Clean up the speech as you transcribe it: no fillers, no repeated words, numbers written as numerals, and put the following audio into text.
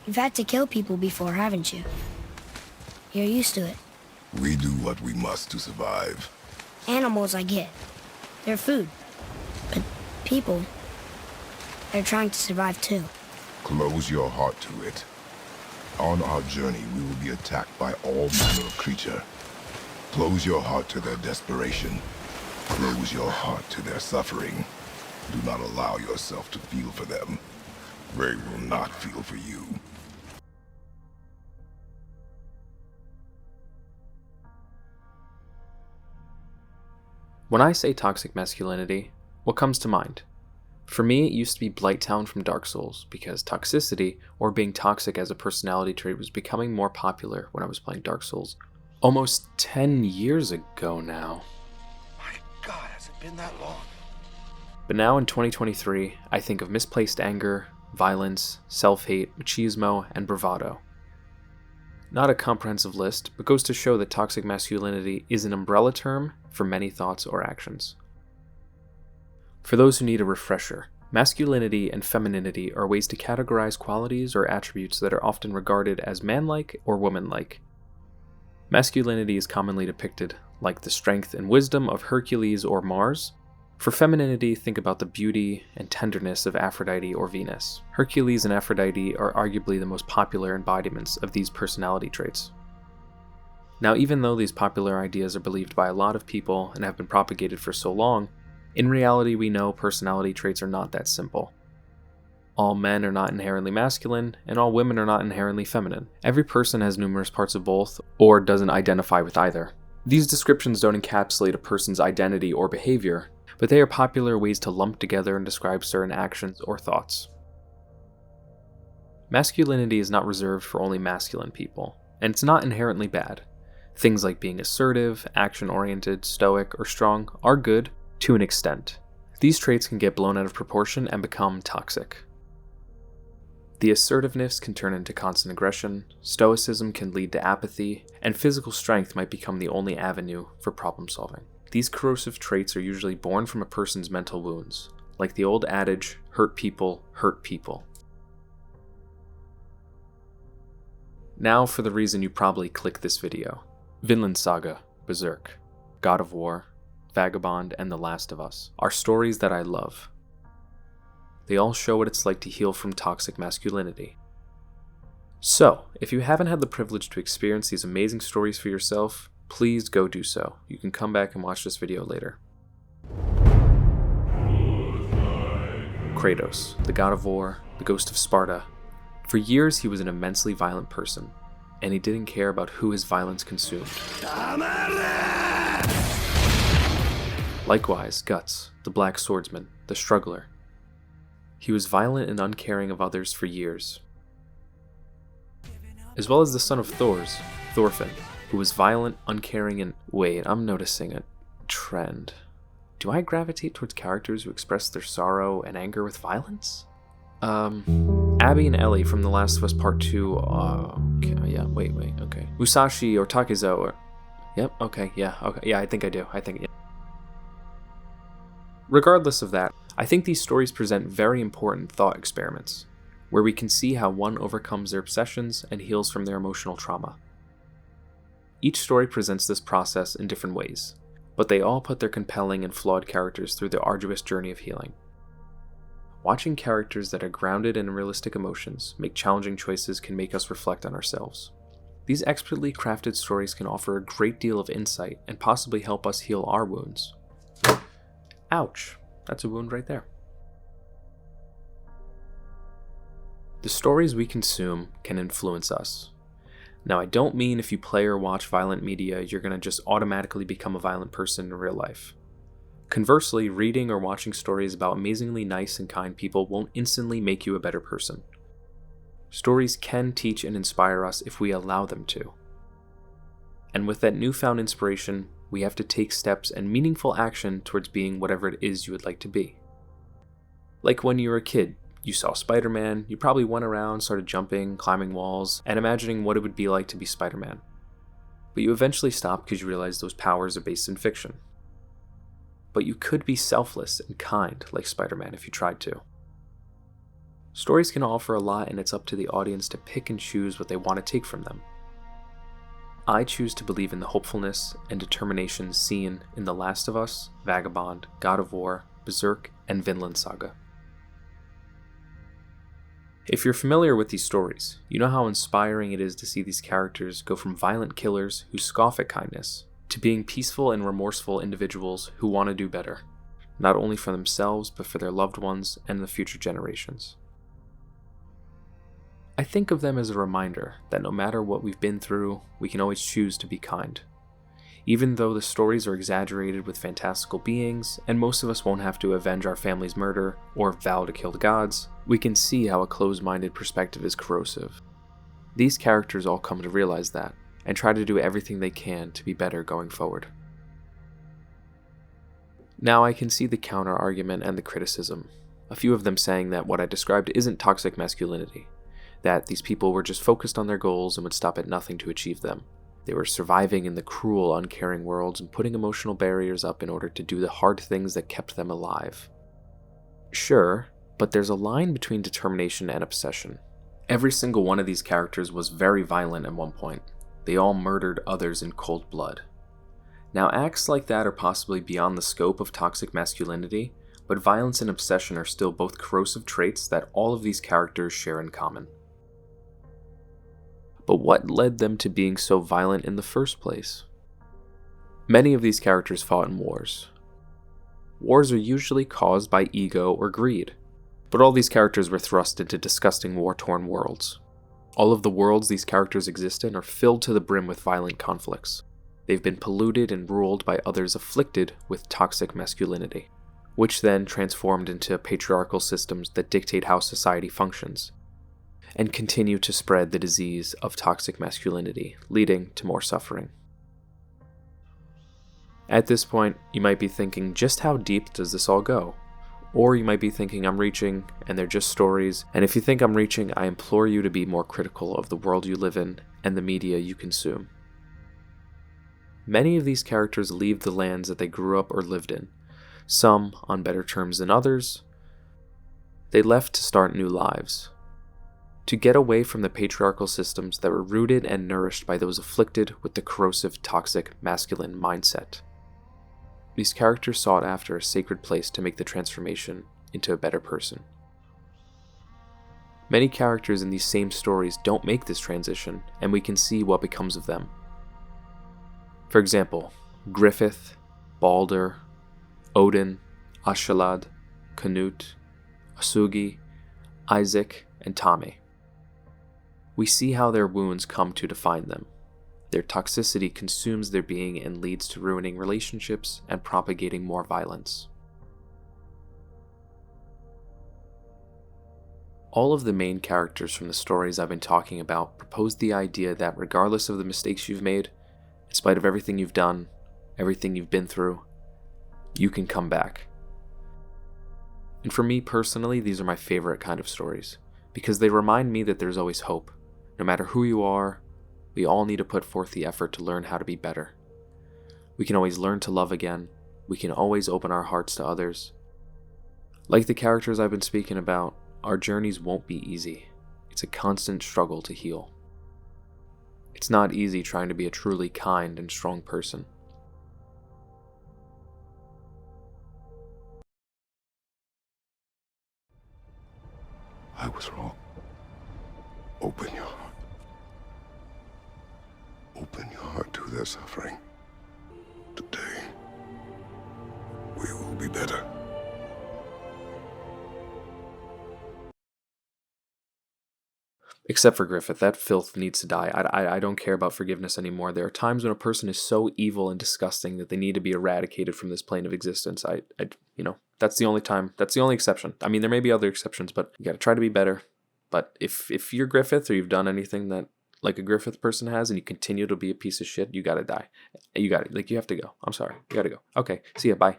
You've had to kill people before, haven't you? You're used to it. We do what we must to survive. Animals, I get. They're food. But people, they're trying to survive too. Close your heart to it. On our journey, we will be attacked by all manner of creature. Close your heart to their desperation. Close your heart to their suffering. Do not allow yourself to feel for them. They will not feel for you. When I say toxic masculinity, what comes to mind? For me, it used to be Blighttown from Dark Souls, because toxicity, or being toxic as a personality trait, was becoming more popular when I was playing Dark Souls. Almost 10 years ago now. My God, has it been that long? But now in 2023, I think of misplaced anger, violence, self-hate, machismo, and bravado. Not a comprehensive list, but goes to show that toxic masculinity is an umbrella term for many thoughts or actions. For those who need a refresher, masculinity and femininity are ways to categorize qualities or attributes that are often regarded as manlike or womanlike. Masculinity is commonly depicted like the strength and wisdom of Hercules or Mars. For femininity, think about the beauty and tenderness of Aphrodite or Venus. Hercules and Aphrodite are arguably the most popular embodiments of these personality traits. Now, even though these popular ideas are believed by a lot of people and have been propagated for so long, in reality we know personality traits are not that simple. All men are not inherently masculine, and all women are not inherently feminine. Every person has numerous parts of both, or doesn't identify with either. These descriptions don't encapsulate a person's identity or behavior, but they are popular ways to lump together and describe certain actions or thoughts. Masculinity is not reserved for only masculine people, and it's not inherently bad. Things like being assertive, action-oriented, stoic, or strong are good to an extent. These traits can get blown out of proportion and become toxic. The assertiveness can turn into constant aggression, stoicism can lead to apathy, and physical strength might become the only avenue for problem solving. These corrosive traits are usually born from a person's mental wounds, like the old adage, hurt people hurt people. Now for the reason you probably clicked this video. Vinland Saga, Berserk, God of War, Vagabond, and The Last of Us are stories that I love. They all show what it's like to heal from toxic masculinity. So, if you haven't had the privilege to experience these amazing stories for yourself, please go do so. You can come back and watch this video later. Kratos, the god of war, the ghost of Sparta. For years he was an immensely violent person, and he didn't care about who his violence consumed. Likewise, Guts, the black swordsman, the struggler. He was violent and uncaring of others for years. As well as the son of Thor's, Thorfinn, who was violent, uncaring, and... Wait, I'm noticing a trend. Do I gravitate towards characters who express their sorrow and anger with violence? Abby and Ellie from The Last of Us Part 2, okay. Musashi or Takezo, or... Yep, okay, yeah, I think I do, yeah. Regardless of that, I think these stories present very important thought experiments, where we can see how one overcomes their obsessions and heals from their emotional trauma. Each story presents this process in different ways, but they all put their compelling and flawed characters through the arduous journey of healing. Watching characters that are grounded in realistic emotions make challenging choices can make us reflect on ourselves. These expertly crafted stories can offer a great deal of insight and possibly help us heal our wounds. Ouch, that's a wound right there. The stories we consume can influence us. Now, I don't mean if you play or watch violent media, you're going to just automatically become a violent person in real life. Conversely, reading or watching stories about amazingly nice and kind people won't instantly make you a better person. Stories can teach and inspire us if we allow them to. And with that newfound inspiration, we have to take steps and meaningful action towards being whatever it is you would like to be. Like when you were a kid, you saw Spider-Man, you probably went around, started jumping, climbing walls, and imagining what it would be like to be Spider-Man. But you eventually stopped because you realized those powers are based in fiction. But you could be selfless and kind like Spider-Man if you tried to. Stories can offer a lot, and it's up to the audience to pick and choose what they want to take from them. I choose to believe in the hopefulness and determination seen in The Last of Us, Vagabond, God of War, Berserk, and Vinland Saga. If you're familiar with these stories, you know how inspiring it is to see these characters go from violent killers who scoff at kindness to being peaceful and remorseful individuals who want to do better, not only for themselves but for their loved ones and the future generations. I think of them as a reminder that no matter what we've been through, we can always choose to be kind. Even though the stories are exaggerated with fantastical beings, and most of us won't have to avenge our family's murder or vow to kill the gods, we can see how a closed-minded perspective is corrosive. These characters all come to realize that, and try to do everything they can to be better going forward. Now I can see the counter-argument and the criticism, a few of them saying that what I described isn't toxic masculinity, that these people were just focused on their goals and would stop at nothing to achieve them. They were surviving in the cruel, uncaring worlds and putting emotional barriers up in order to do the hard things that kept them alive. Sure, but there's a line between determination and obsession. Every single one of these characters was very violent at one point. They all murdered others in cold blood. Now, acts like that are possibly beyond the scope of toxic masculinity, but violence and obsession are still both corrosive traits that all of these characters share in common. But what led them to being so violent in the first place? Many of these characters fought in wars. Wars are usually caused by ego or greed, but all these characters were thrust into disgusting war-torn worlds. All of the worlds these characters exist in are filled to the brim with violent conflicts. They've been polluted and ruled by others afflicted with toxic masculinity, which then transformed into patriarchal systems that dictate how society functions, and continue to spread the disease of toxic masculinity, leading to more suffering. At this point, you might be thinking, just how deep does this all go? Or you might be thinking, I'm reaching, and they're just stories, and if you think I'm reaching, I implore you to be more critical of the world you live in and the media you consume. Many of these characters leave the lands that they grew up or lived in, some on better terms than others. They left to start new lives, to get away from the patriarchal systems that were rooted and nourished by those afflicted with the corrosive, toxic, masculine mindset. These characters sought after a sacred place to make the transformation into a better person. Many characters in these same stories don't make this transition, and we can see what becomes of them. For example, Griffith, Balder, Odin, Ashalad, Canute, Asugi, Isaac, and Tame. We see how their wounds come to define them. Their toxicity consumes their being and leads to ruining relationships and propagating more violence. All of the main characters from the stories I've been talking about propose the idea that regardless of the mistakes you've made, in spite of everything you've done, everything you've been through, you can come back. And for me personally, these are my favorite kind of stories, because they remind me that there's always hope. No matter who you are, we all need to put forth the effort to learn how to be better. We can always learn to love again. We can always open our hearts to others. Like the characters I've been speaking about, our journeys won't be easy. It's a constant struggle to heal. It's not easy trying to be a truly kind and strong person. I was wrong. Open your heart. Open your heart to their suffering. Today, we will be better. Except for Griffith, that filth needs to die. I don't care about forgiveness anymore. There are times when a person is so evil and disgusting that they need to be eradicated from this plane of existence. That's the only time. That's the only exception. I mean, there may be other exceptions, but you got to try to be better. But if you're Griffith or you've done anything that like a Griffith person has and you continue to be a piece of shit, you got to die. You got it. You have to go. I'm sorry. You got to go. Okay. See ya. Bye.